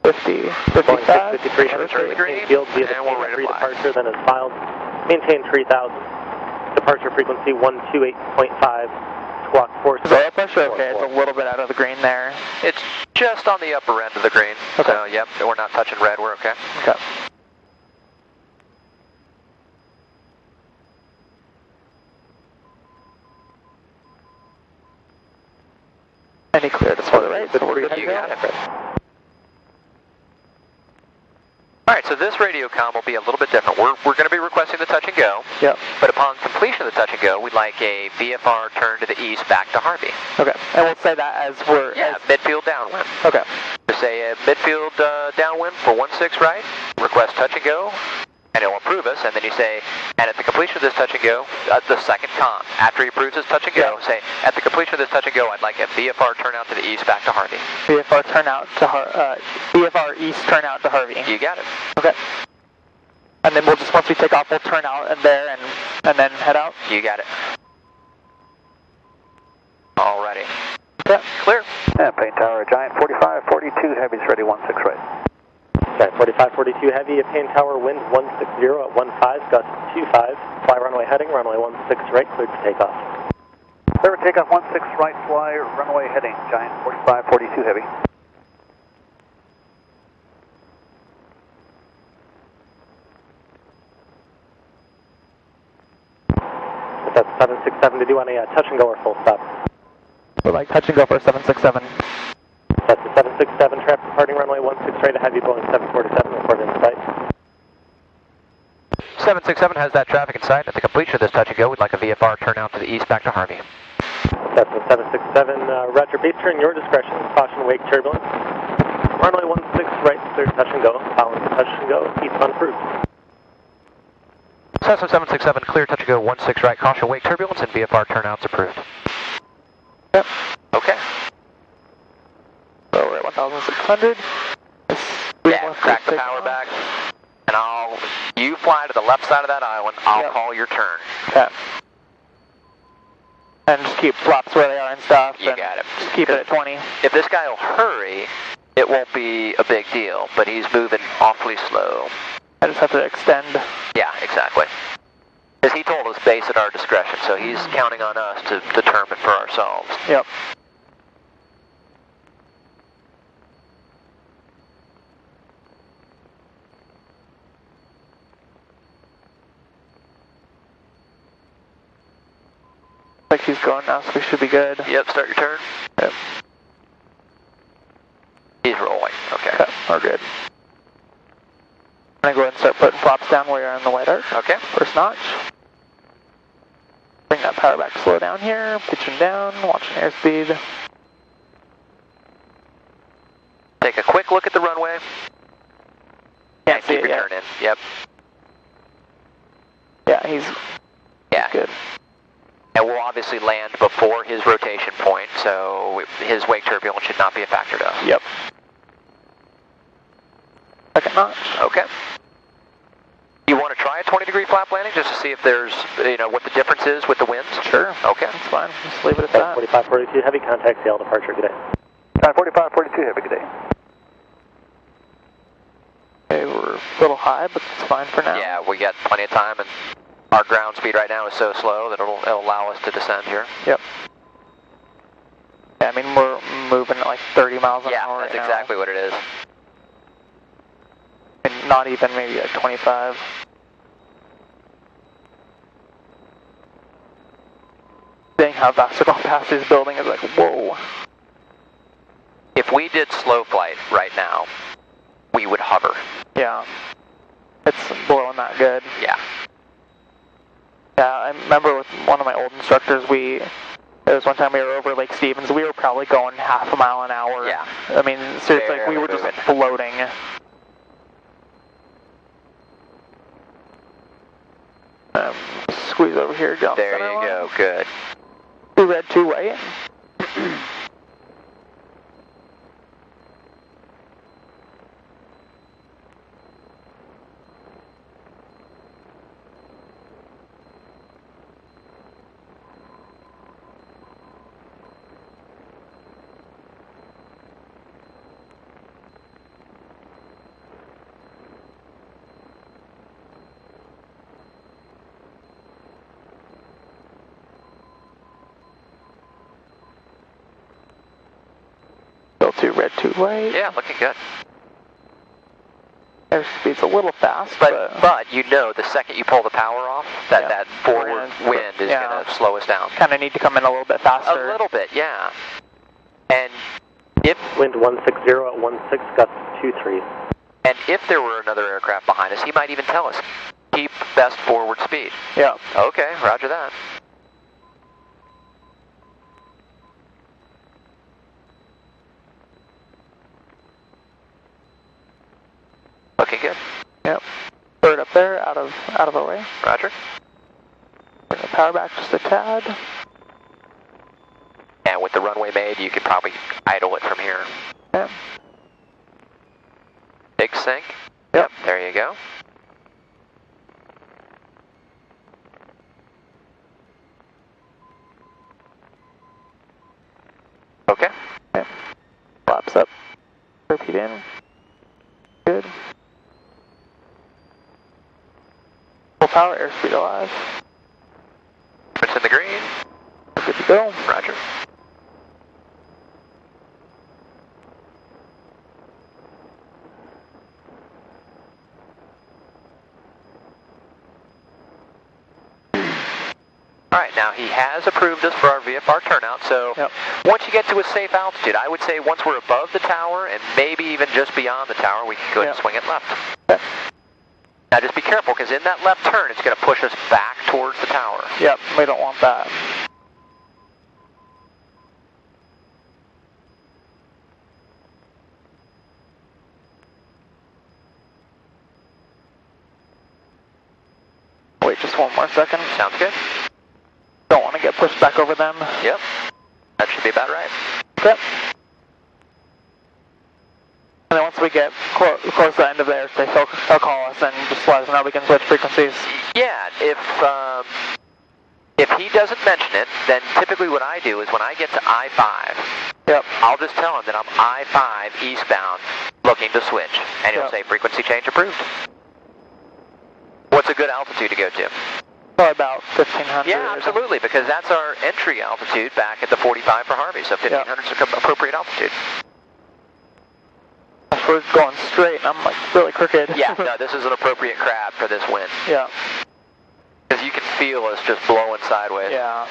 50, 55. 653 heavy, green field via the Paine departure, then is filed. Maintain 3000. Departure frequency 128.5. Squawk 4. Is the air pressure okay? It's a little bit out of the green there. It's just on the upper end of the green. Okay. So, yep, we're not touching red. We're okay. Okay. Any cleared as for the right? So we're good to You go. got it. All right, so this radio comm will be a little bit different. We're going to be requesting the touch and go. Yep. But upon completion of the touch and go, we'd like a VFR turn to the east back to Harvey. Okay. And we'll say that as we're... Yeah, midfield downwind. Okay. Just say midfield downwind for 16 right, request touch and go, and it'll approve us, and then you say, and at the completion of this touch and go, the second comm, after he approves this touch and go, say, at the completion of this touch and go, I'd like a VFR turn out to the east back to Harvey. VFR turn out to VFR east turn out to Harvey. You got it. Okay. And then we'll just, once we take off, we'll turn out and there and then head out? You got it. Alrighty. Yeah. Clear. Yeah, Paine Tower, Giant 4542 heavy's ready, 16 right. Giant 4542 heavy, Paine Tower, wind 160 at 15, gust 25, fly runway heading, runway 16 right, cleared for takeoff. Clear for takeoff, 16 right, fly runway heading, Giant 4542 heavy. That's 767, did you want a touch and go or full stop? We'd like touch and go for 767. That's the 767, traffic departing runway 16 right ahead of you, Boeing 747, reported in sight. 767 has that traffic in sight. At the completion of this touch and go, we'd like a VFR turn out to the east back to Harvey. That's the 767, roger, base turn, your discretion, caution, wake, turbulence. Runway 16 right, clear touch and go, following the touch and go, eastbound approved. Cessna 767, clear touch and go, 16 right, caution, wake, turbulence, and VFR turnouts approved. Yep. Okay. So we're at 1,600. Yeah, crack the power back. And you fly to the left side of that island, I'll call your turn. Okay. And just keep flaps where they are and stuff. You got it. Just keep it at 20. If this guy will hurry, it won't be a big deal, but he's moving awfully slow. I just have to extend. Yeah, exactly. Because he told us base at our discretion, so he's counting on us to determine for ourselves. Yep. Like he's going now, so we should be good. Yep, start your turn. Yep. He's rolling, okay. Okay, we're good. I'm going to go ahead and start putting flaps down where you're on the white arc. Okay. First notch. Bring that power back, slow down here, pitching down, watching airspeed. Take a quick look at the runway. Can't see keep it your yet. turn in. Yep. Yeah, he's good. And we'll obviously land before his rotation point, so his wake turbulence should not be a factor to us. Yep. Second notch. Okay. You want to try a 20-degree flap landing just to see if there's, what the difference is with the winds? Sure. Okay. That's fine. Just leave it at that. 4542 heavy, contact CL departure, good day. 4542 heavy, good day. Okay, we're a little high, but it's fine for now. Yeah, we got plenty of time, and our ground speed right now is so slow that it'll allow us to descend here. Yep. Yeah, I mean, we're moving at like 30 miles an hour. Yeah, that's exactly what it is. And not even, maybe like 25. Seeing how fast they're going past this building is like, whoa. If we did slow flight right now, we would hover. Yeah. It's blowing that good. Yeah. Yeah, I remember with one of my old instructors, it was one time we were over Lake Stevens, we were probably going half a mile an hour. Yeah. I mean, seriously, like, we were just floating. Squeeze over here, jump. There you go, good. 2 red, 2 white. Still 2 red, 2 white. Yeah, looking good. Airspeed's a little fast, but you know the second you pull the power off, that forward wind is going to slow us down. Kind of need to come in a little bit faster. A little bit, yeah. And if wind 160 at 16, gusts 23. And if there were another aircraft behind us, he might even tell us, keep best forward speed. Yeah. Okay, roger that. Looking good. Yep. Third up there, out of our way. Roger. Bring the power back just a tad. And with the runway made, you could probably idle it from here. Yeah. Big sink. Yep. There you go. Okay. Okay. Flaps up. Repeat in. Good. Full power, airspeed alive. It's in the green. We're good to go. Roger. All right, now he has approved us for our VFR turnout, so once you get to a safe altitude, I would say once we're above the tower and maybe even just beyond the tower, we can go and swing it left. Now just be careful, because in that left turn, it's going to push us back towards the tower. Yep, we don't want that. Wait just one more second. Sounds good. Don't want to get pushed back over them. Yep. That should be about right. Yep. And then once we get close to the end of the airspace, he'll call us and just let us know we can switch frequencies. Yeah, if he doesn't mention it, then typically what I do is when I get to I-5, I'll just tell him that I'm I-5 eastbound looking to switch, and he'll say frequency change approved. What's a good altitude to go to? Probably about 1,500. Yeah, absolutely, because that's our entry altitude back at the 45 for Harvey, so 1,500 is appropriate altitude. We're going straight, and I'm like really crooked. Yeah, no, this is an appropriate crab for this wind. Yeah. Because you can feel us just blowing sideways. Yeah.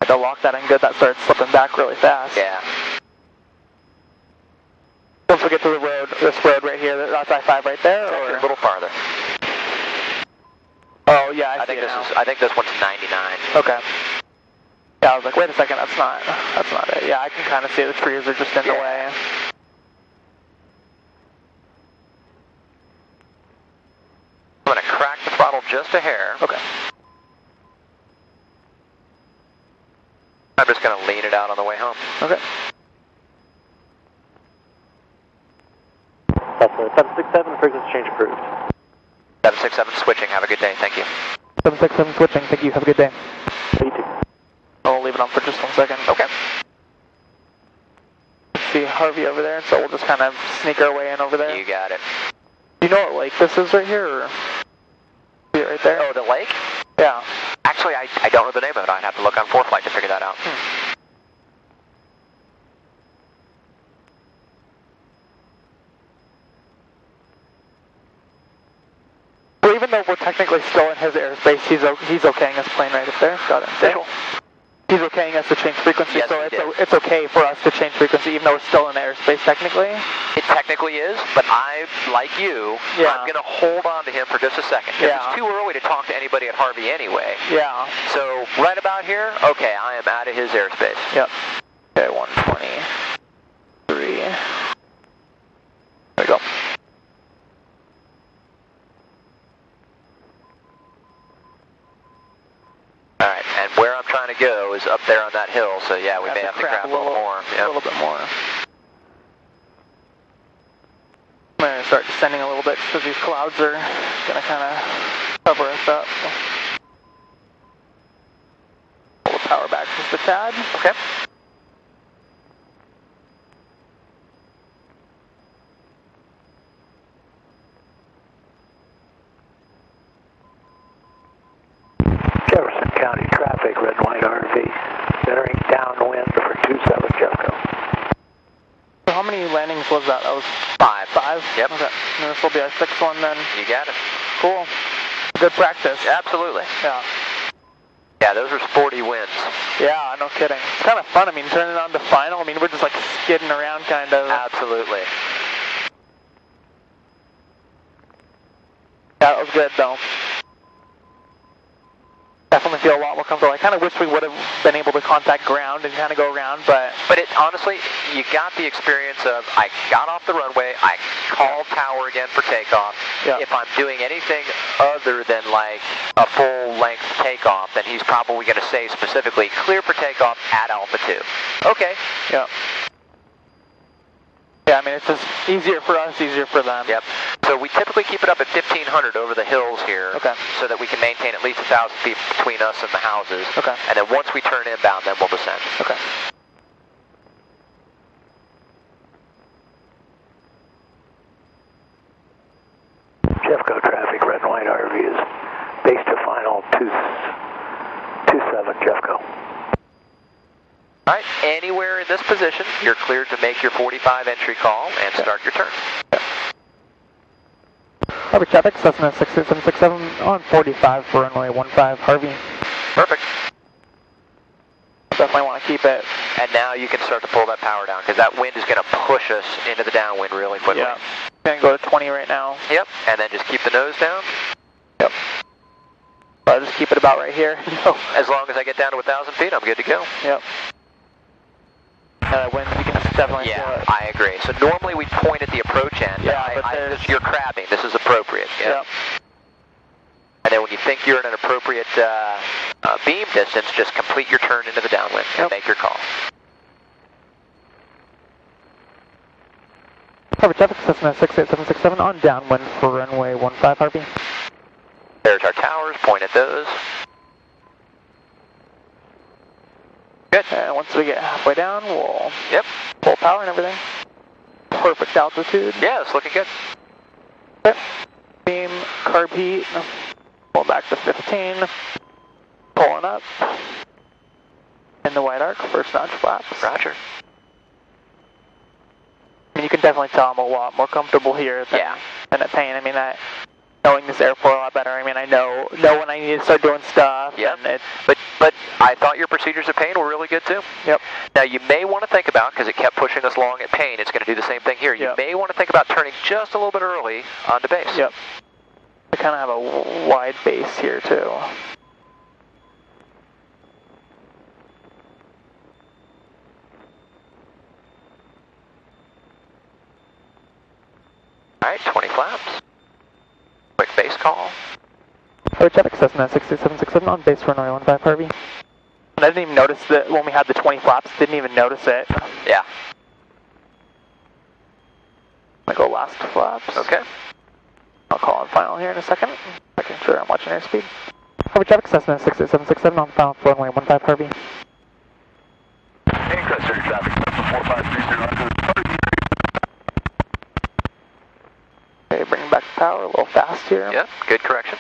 I had to lock that in good, that started slipping back really fast. Yeah. Once we get to the road, this road right here, that's I-5 right there? Or a little farther. yeah, I think see it this now. is. I think this one's 99. Okay. Yeah, I was like, wait a second, that's not it. Yeah, I can kind of see the trees are just in the way. I'm going to crack the throttle just a hair. Okay. I'm just going to lean it out on the way home. Okay. Cessna 767, frequency change approved. 767 switching. Have a good day. Thank you. 767 switching. Thank you. Have a good day. You too. I'll leave it on for just 1 second. Okay. See Harvey over there, so we'll just kind of sneak our way in over there. You got it. Do you know what lake this is right here, or? See it right there? Oh, the lake? Yeah. Actually, I don't know the name of it. I'd have to look on ForeFlight to figure that out. So even though we're technically still in his airspace, he's okaying us plane right up there. Got it. Visual. He's okaying us to change frequency, Yes, so he it's okay for us to change frequency even though we're still in the airspace technically. It technically is, but I, like you, I'm going to hold on to him for just a second. Because it's too early to talk to anybody at Harvey anyway. Yeah. So right about here, okay, I am out of his airspace. Yep. Okay, 123. There we go. Alright, and where I'm trying to go is up there on that hill, so yeah, we may have to grab a little more. A little bit more. I'm going to start descending a little bit because these clouds are going to kind of cover us up. Pull the power back just a tad. Okay. Jefferson County traffic, red and white RV, entering downwind for 27 Jeffco. So how many landings was that? That was 5. 5? Yep. Okay. And this will be our 6th one then. You got it. Cool. Good practice. Absolutely. Yeah. Yeah, those are sporty winds. Yeah, no kidding. It's kind of fun. I mean, turning on the final, I mean, we're just like skidding around kind of. Absolutely. Yeah, that was good though. Definitely feel a lot more comfortable. I kind of wish we would have been able to contact ground and kind of go around, but it honestly, you got the experience of I got off the runway, I called tower again for takeoff. Yeah. If I'm doing anything other than like a full-length takeoff, then he's probably going to say specifically clear for takeoff at altitude. Okay. Yeah. Yeah, I mean, it's just easier for us, easier for them. Yep. So we typically keep it up at 1,500 over the hills here. Okay. So that we can maintain at least 1,000 feet between us and the houses. Okay. And then once we turn inbound, then we'll descend. Okay. Jeffco traffic, red and white RV is base to final 27 Jeffco. All right, anywhere in this position, you're cleared to make your 45 entry call and start your turn. Harvey traffic, Cessna 6767 on 45 for runway 15, Harvey. Perfect. Definitely want to keep it. And now you can start to pull that power down because that wind is going to push us into the downwind really quickly. Yeah. Going to go to 20 right now. Yep, and then just keep the nose down. Yep. I'll just keep it about right here. As long as I get down to 1,000 feet, I'm good to go. Yep. Wind, you can definitely feel it. I agree. So normally we point at the approach end. Yeah, but you're crabbing. This is appropriate. Yep. And then when you think you're in an appropriate beam distance, just complete your turn into the downwind and make your call. Harvey traffic, Cessna 68767 on downwind for runway 15, Harvey. There's our towers. Point at those. Good. And once we get halfway down, we'll pull power and everything. Perfect altitude. Yeah, it's looking good. Okay. Beam, carb heat. Pull back to 15. Pulling up. In the white arc, first notch flaps. Roger. I mean, you can definitely tell I'm a lot more comfortable here than at Paine. I mean, knowing this airport a lot better. I mean, I know when I need to start doing stuff. Yeah. And but I thought your procedures at Paine were really good too. Yep. Now you may want to think about, because it kept pushing us along at Paine, it's going to do the same thing here. You may want to think about turning just a little bit early onto base. Yep. I kind of have a wide base here too. Alright, 20 flaps. Quick base call. Traffic Cessna 6767 on base runway 15 Harvey. And I didn't even notice that when we had the 20 flaps, didn't even notice it. Yeah. I'm gonna go last flaps. Okay. I'll call on final here in a second. Making sure I'm watching airspeed. Harvey traffic Cessna 6767 on final runway 15 Harvey. Paine crest area traffic, 4530 Okay, bringing back the power a little fast here. Yep, good correction.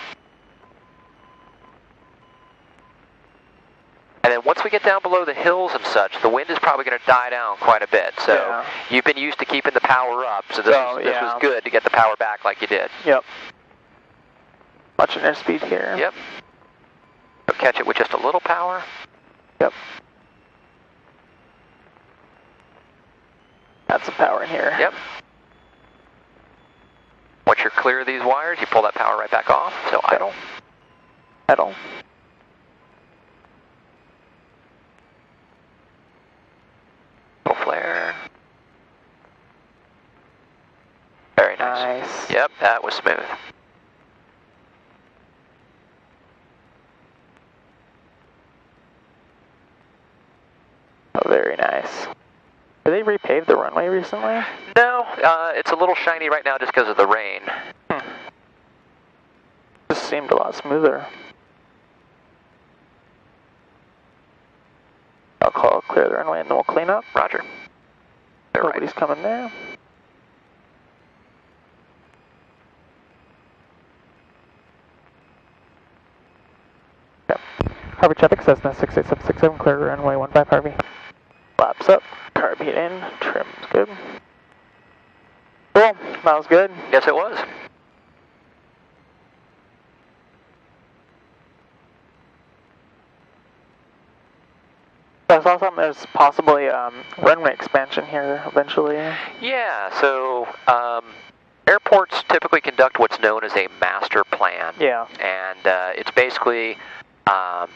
And then once we get down below the hills and such, the wind is probably going to die down quite a bit. So yeah. You've been used to keeping the power up, so this was good to get the power back like you did. Yep. Watching airspeed here. Yep. So catch it with just a little power. Yep. Add some power in here. Yep. Once you're clear of these wires, you pull that power right back off. So idle. Idle. Full flare. Very nice. Nice. Yep, that was smooth. Oh, very nice. Did they repave the runway recently? No, it's a little shiny right now just because of the rain. Just seemed a lot smoother. I'll call clear the runway and then we'll clean up. Roger. They're Nobody's right. coming there. Yep. Harvey traffic Cessna 68767 clear runway 15 Harvey. Flaps up, carb heat in, trim's good. Cool, that was good. Yes, it was. I saw something, there's possibly runway expansion here eventually. Yeah, so airports typically conduct what's known as a master plan. Yeah. And it's basically, a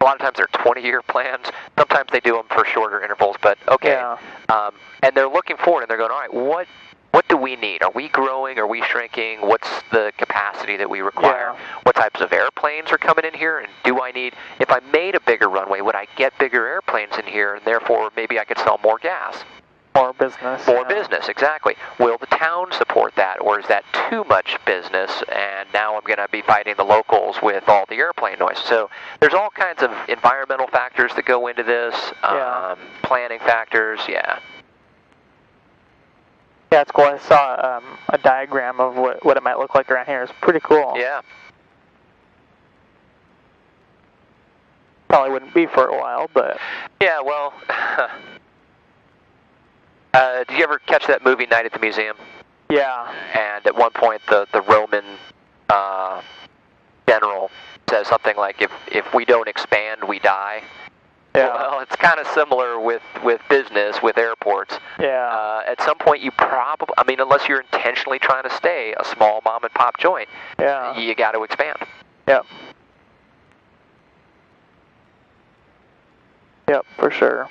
lot of times they're 20-year plans. Sometimes they do them for shorter intervals, but okay. Yeah. And they're looking forward and they're going, all right, what do we need? Are we growing? Are we shrinking? What's the capacity that we require? Yeah. What types of airplanes are coming in here? And do I need, if I made a bigger runway, would I get bigger airplanes in here? And therefore, maybe I could sell more gas. More business. More business, exactly. Will the town support that, or is that too much business, and now I'm going to be fighting the locals with all the airplane noise? So there's all kinds of environmental factors that go into this, planning factors, yeah. Yeah, it's cool. I saw a diagram of what it might look like around here. It's pretty cool. Yeah. Probably wouldn't be for a while, but... Yeah, well... did you ever catch that movie Night at the Museum? Yeah. And at one point, the Roman general says something like, if we don't expand, we die. Yeah. Well, it's kind of similar with business, with airports. Yeah. At some point, you probably, I mean, unless you're intentionally trying to stay a small mom and pop joint, Yeah. you got to expand. Yep. Yep, for sure.